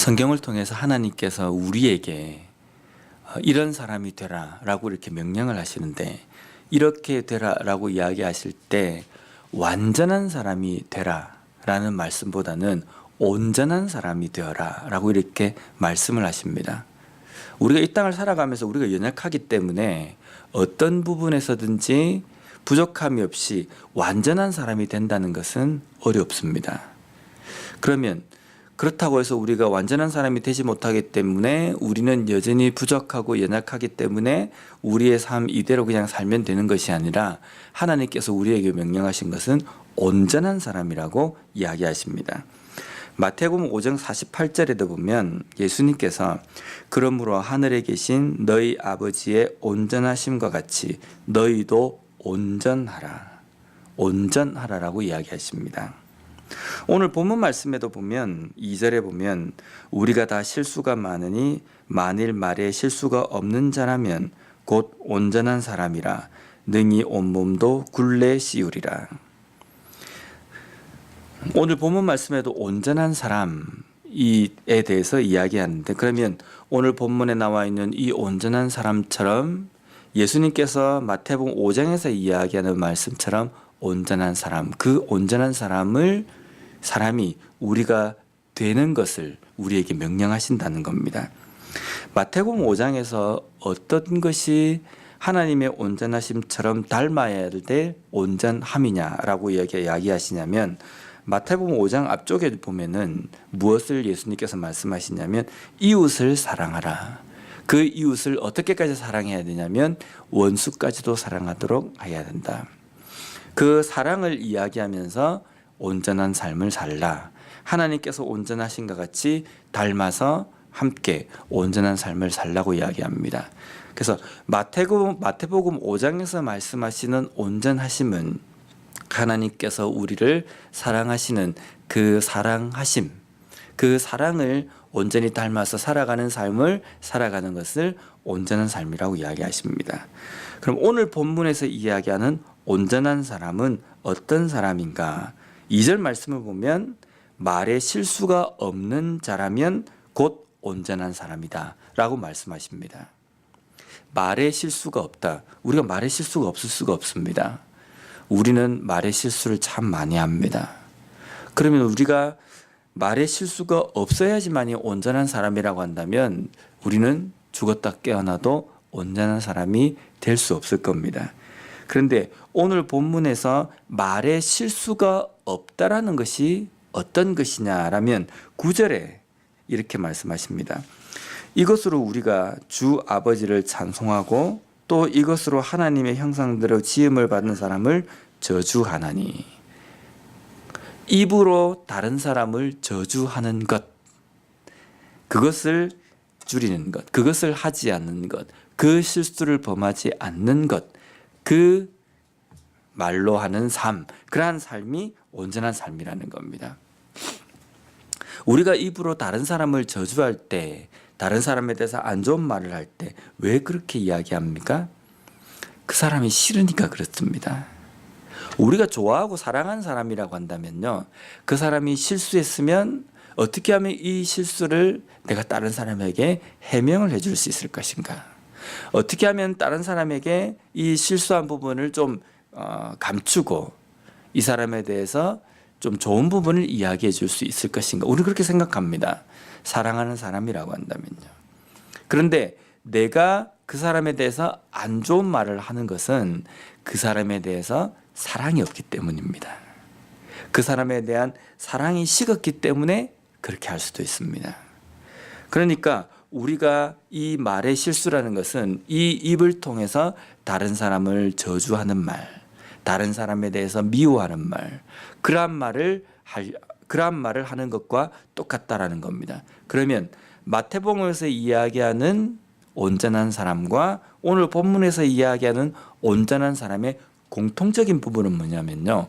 성경을 통해서 하나님께서 우리에게 이런 사람이 되라라고 이렇게 명령을 하시는데, 이렇게 되라라고 이야기하실 때 완전한 사람이 되라라는 말씀보다는 온전한 사람이 되어라라고 이렇게 말씀을 하십니다. 우리가 이 땅을 살아가면서 우리가 연약하기 때문에 어떤 부분에서든지 부족함이 없이 완전한 사람이 된다는 것은 어렵습니다. 그러면 그렇다고 해서 우리가 완전한 사람이 되지 못하기 때문에 우리는 여전히 부족하고 연약하기 때문에 우리의 삶 이대로 그냥 살면 되는 것이 아니라, 하나님께서 우리에게 명령하신 것은 온전한 사람이라고 이야기하십니다. 마태복음 5장 48절에도 보면 예수님께서 그러므로 하늘에 계신 너희 아버지의 온전하심과 같이 너희도 온전하라라고 이야기하십니다. 오늘 본문 말씀에도 보면 2절에 보면 우리가 다 실수가 많으니 만일 말에 실수가 없는 자라면 곧 온전한 사람이라 능히 온몸도 굴레 씌우리라. 오늘 본문 말씀에도 온전한 사람에 대해서 이야기하는데, 그러면 오늘 본문에 나와 있는 이 온전한 사람처럼 예수님께서 마태복음 5장에서 이야기하는 말씀처럼 온전한 사람, 그 온전한 사람이 우리가 되는 것을 우리에게 명령하신다는 겁니다. 마태복음 5장에서 어떤 것이 하나님의 온전하심처럼 닮아야 될 온전함이냐라고 이야기하시냐면, 마태복음 5장 앞쪽에 보면은 무엇을 예수님께서 말씀하시냐면 이웃을 사랑하라. 그 이웃을 어떻게까지 사랑해야 되냐면 원수까지도 사랑하도록 해야 된다. 그 사랑을 이야기하면서 온전한 삶을 살라. 하나님께서 온전하신 것 같이 닮아서 함께 온전한 삶을 살라고 이야기합니다. 그래서 마태복음 5장에서 말씀하시는 온전하심은 하나님께서 우리를 사랑하시는 그 사랑하심, 그 사랑을 온전히 닮아서 살아가는 삶을 살아가는 것을 온전한 삶이라고 이야기하십니다. 그럼 오늘 본문에서 이야기하는 온전한 사람은 어떤 사람인가? 2절 말씀을 보면 말에 실수가 없는 자라면 곧 온전한 사람이다 라고 말씀하십니다. 말에 실수가 없다. 우리가 말에 실수가 없을 수가 없습니다. 우리는 말에 실수를 참 많이 합니다. 그러면 우리가 말에 실수가 없어야지만이 온전한 사람이라고 한다면 우리는 죽었다 깨어나도 온전한 사람이 될 수 없을 겁니다. 그런데 오늘 본문에서 말에 실수가 없다라는 것이 어떤 것이냐라면 9절에 이렇게 말씀하십니다. 이것으로 우리가 주 아버지를 찬송하고 또 이것으로 하나님의 형상대로 지음을 받은 사람을 저주하나니. 입으로 다른 사람을 저주하는 것, 그것을 줄이는 것, 그것을 하지 않는 것, 그 실수를 범하지 않는 것, 그 말로 하는 삶, 그러한 삶이 온전한 삶이라는 겁니다. 우리가 입으로 다른 사람을 저주할 때, 다른 사람에 대해서 안 좋은 말을 할 때 왜 그렇게 이야기합니까? 그 사람이 싫으니까 그렇습니다. 우리가 좋아하고 사랑하는 사람이라고 한다면요, 그 사람이 실수했으면 어떻게 하면 이 실수를 내가 다른 사람에게 해명을 해줄 수 있을 것인가? 어떻게 하면 다른 사람에게 이 실수한 부분을 좀 감추고 이 사람에 대해서 좀 좋은 부분을 이야기해 줄 수 있을 것인가? 우리는 그렇게 생각합니다. 사랑하는 사람이라고 한다면요. 그런데 내가 그 사람에 대해서 안 좋은 말을 하는 것은 그 사람에 대해서 사랑이 없기 때문입니다. 그 사람에 대한 사랑이 식었기 때문에 그렇게 할 수도 있습니다. 그러니까 우리가 이 말의 실수라는 것은 이 입을 통해서 다른 사람을 저주하는 말, 다른 사람에 대해서 미워하는 말, 그러한 말을 하는 것과 똑같다라는 겁니다. 그러면 마태복음에서 이야기하는 온전한 사람과 오늘 본문에서 이야기하는 온전한 사람의 공통적인 부분은 뭐냐면요,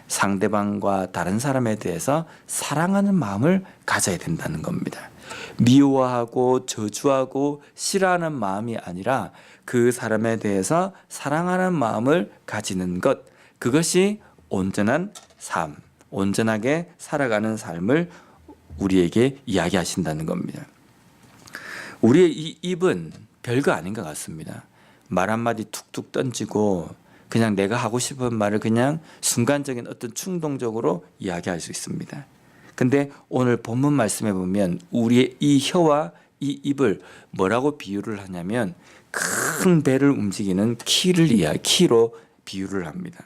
상대방과 다른 사람에 대해서 사랑하는 마음을 가져야 된다는 겁니다. 미워하고 저주하고 싫어하는 마음이 아니라 그 사람에 대해서 사랑하는 마음을 가지는 것, 그것이 온전한 삶, 온전하게 살아가는 삶을 우리에게 이야기하신다는 겁니다. 우리의 이 입은 별거 아닌 것 같습니다. 말 한마디 툭툭 던지고 그냥 내가 하고 싶은 말을 그냥 순간적인 어떤 충동적으로 이야기할 수 있습니다. 근데 오늘 본문 말씀에 보면 우리의 이 혀와 이 입을 뭐라고 비유를 하냐면 큰 배를 움직이는 키로 비유를 합니다.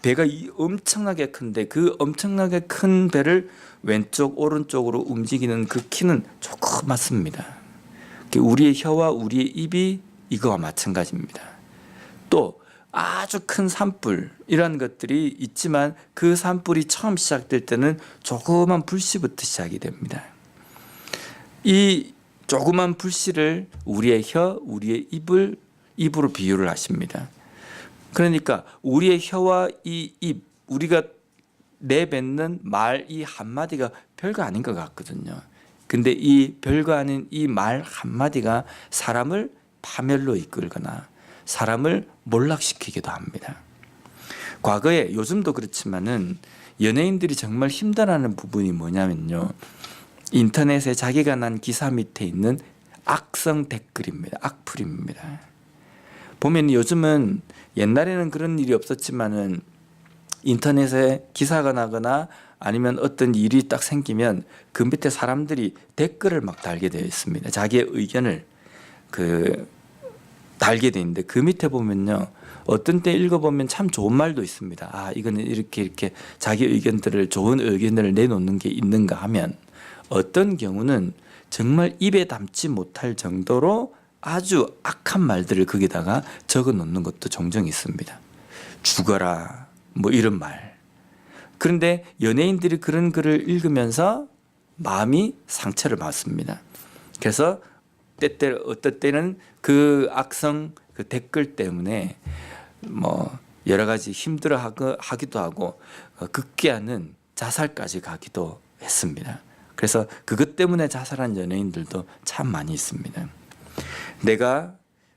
배가 엄청나게 큰데 그 엄청나게 큰 배를 왼쪽 오른쪽으로 움직이는 그 키는 조그맣습니다. 우리의 혀와 우리의 입이 이거와 마찬가지입니다. 또 아주 큰 산불 이런 것들이 있지만 그 산불이 처음 시작될 때는 조그만 불씨부터 시작이 됩니다. 이 조그만 불씨를 우리의 혀, 우리의 입으로 비유를 하십니다. 그러니까 우리의 혀와 이 입, 우리가 내뱉는 말 이 한마디가 별거 아닌 것 같거든요. 근데 이 별거 아닌 이 말 한마디가 사람을 파멸로 이끌거나 사람을 몰락시키기도 합니다. 과거에 요즘도 그렇지만은 연예인들이 정말 힘들어하는 부분이 뭐냐면요. 인터넷에 자기가 난 기사 밑에 있는 악성 댓글입니다. 악플입니다. 보면 요즘은 옛날에는 그런 일이 없었지만은 인터넷에 기사가 나거나 아니면 어떤 일이 딱 생기면 그 밑에 사람들이 댓글을 막 달게 되어 있습니다. 자기의 의견을 달게 되어 있는데 그 밑에 보면요. 어떤 때 읽어보면 참 좋은 말도 있습니다. 아, 이거는 이렇게 자기 의견들을 좋은 의견을 내놓는 게 있는가 하면 어떤 경우는 정말 입에 담지 못할 정도로 아주 악한 말들을 거기다가 적어 놓는 것도 종종 있습니다. 죽어라 뭐 이런 말. 그런데 연예인들이 그런 글을 읽으면서 마음이 상처를 받습니다. 그래서 때때로 어떨 때는 그 악성 그 댓글 때문에 뭐 여러 가지 힘들어 하기도 하고 극기하는 자살까지 가기도 했습니다. 그래서 그것 때문에 자살한 연예인들도 참 많이 있습니다. 내가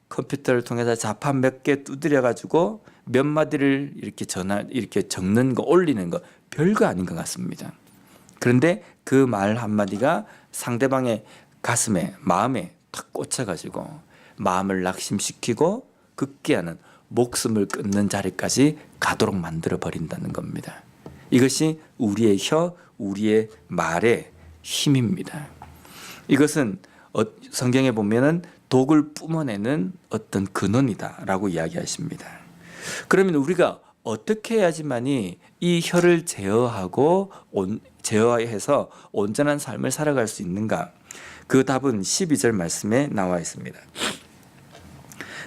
컴퓨터를 통해서 자판 몇 개 두드려 가지고 몇 마디를 이렇게 적는 거 올리는 거 별거 아닌 것 같습니다. 그런데 그 말 한마디가 상대방의 가슴에 마음에 탁 꽂혀 가지고 마음을 낙심시키고 극기하는 목숨을 끊는 자리까지 가도록 만들어 버린다는 겁니다. 이것이 우리의 혀, 우리의 말의 힘입니다. 이것은 성경에 보면은 독을 뿜어내는 어떤 근원이다라고 이야기하십니다. 그러면 우리가 어떻게 해야지만이 이 혀를 제어해서 온전한 삶을 살아갈 수 있는가? 그 답은 12절 말씀에 나와 있습니다.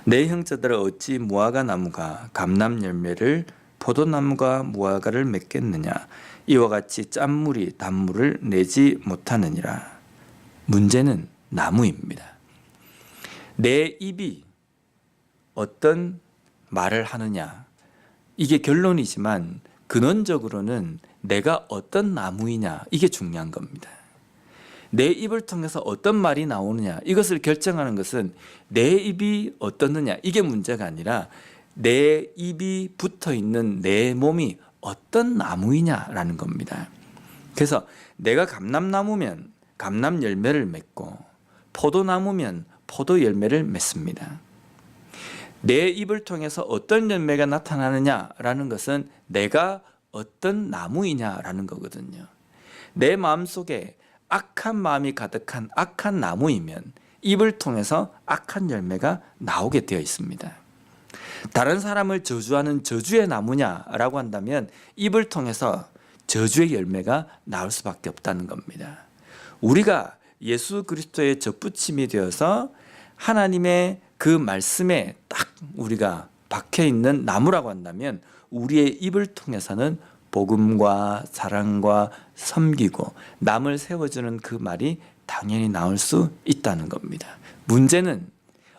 내 형제들아 어찌 무화과 나무가 감람 열매를 포도나무가 무화과를 맺겠느냐? 이와 같이 짠물이 단물을 내지 못하느니라. 문제는 나무입니다. 내 입이 어떤 말을 하느냐 이게 결론이지만 근원적으로는 내가 어떤 나무이냐 이게 중요한 겁니다. 내 입을 통해서 어떤 말이 나오느냐 이것을 결정하는 것은 내 입이 어떻느냐 이게 문제가 아니라 내 입이 붙어있는 내 몸이 어떤 나무이냐라는 겁니다. 그래서 내가 감람나무면 감람 열매를 맺고 포도나무면 포도 열매를 맺습니다. 내 입을 통해서 어떤 열매가 나타나느냐라는 것은 내가 어떤 나무이냐라는 거거든요. 내 마음속에 악한 마음이 가득한 악한 나무이면 입을 통해서 악한 열매가 나오게 되어 있습니다. 다른 사람을 저주하는 저주의 나무냐라고 한다면 입을 통해서 저주의 열매가 나올 수밖에 없다는 겁니다. 우리가 예수 그리스도의 접붙임이 되어서 하나님의 그 말씀에 딱 우리가 박혀 있는 나무라고 한다면 우리의 입을 통해서는 복음과 사랑과 섬기고 남을 세워주는 그 말이 당연히 나올 수 있다는 겁니다. 문제는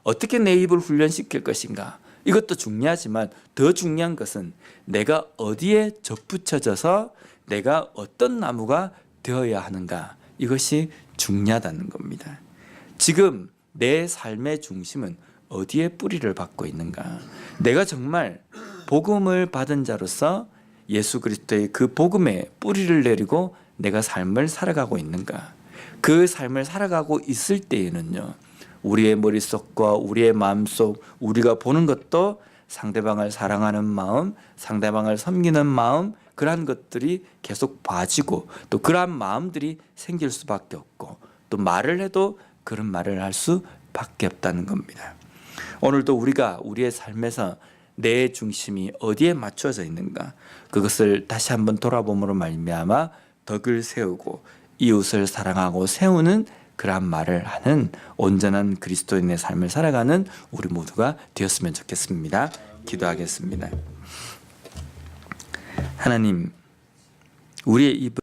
어떻게 내 입을 훈련시킬 것인가? 이것도 중요하지만 더 중요한 것은 내가 어디에 접붙여져서 내가 어떤 나무가 되어야 하는가? 이것이 중요하다는 겁니다. 지금 내 삶의 중심은 어디에 뿌리를 받고 있는가? 내가 정말 복음을 받은 자로서 예수 그리스도의 그 복음에 뿌리를 내리고 내가 삶을 살아가고 있는가? 그 삶을 살아가고 있을 때에는요, 우리의 머릿속과 우리의 마음속, 우리가 보는 것도 상대방을 사랑하는 마음, 상대방을 섬기는 마음, 그러한 것들이 계속 봐지고 또 그러한 마음들이 생길 수밖에 없고 또 말을 해도 그런 말을 할 수밖에 없다는 겁니다. 오늘도 우리가 우리의 삶에서 내 중심이 어디에 맞춰져 있는가, 그것을 다시 한번 돌아봄으로 말미암아 덕을 세우고 이웃을 사랑하고 세우는 그러한 말을 하는 온전한 그리스도인의 삶을 살아가는 우리 모두가 되었으면 좋겠습니다. 기도하겠습니다. 하나님, 우리의 입을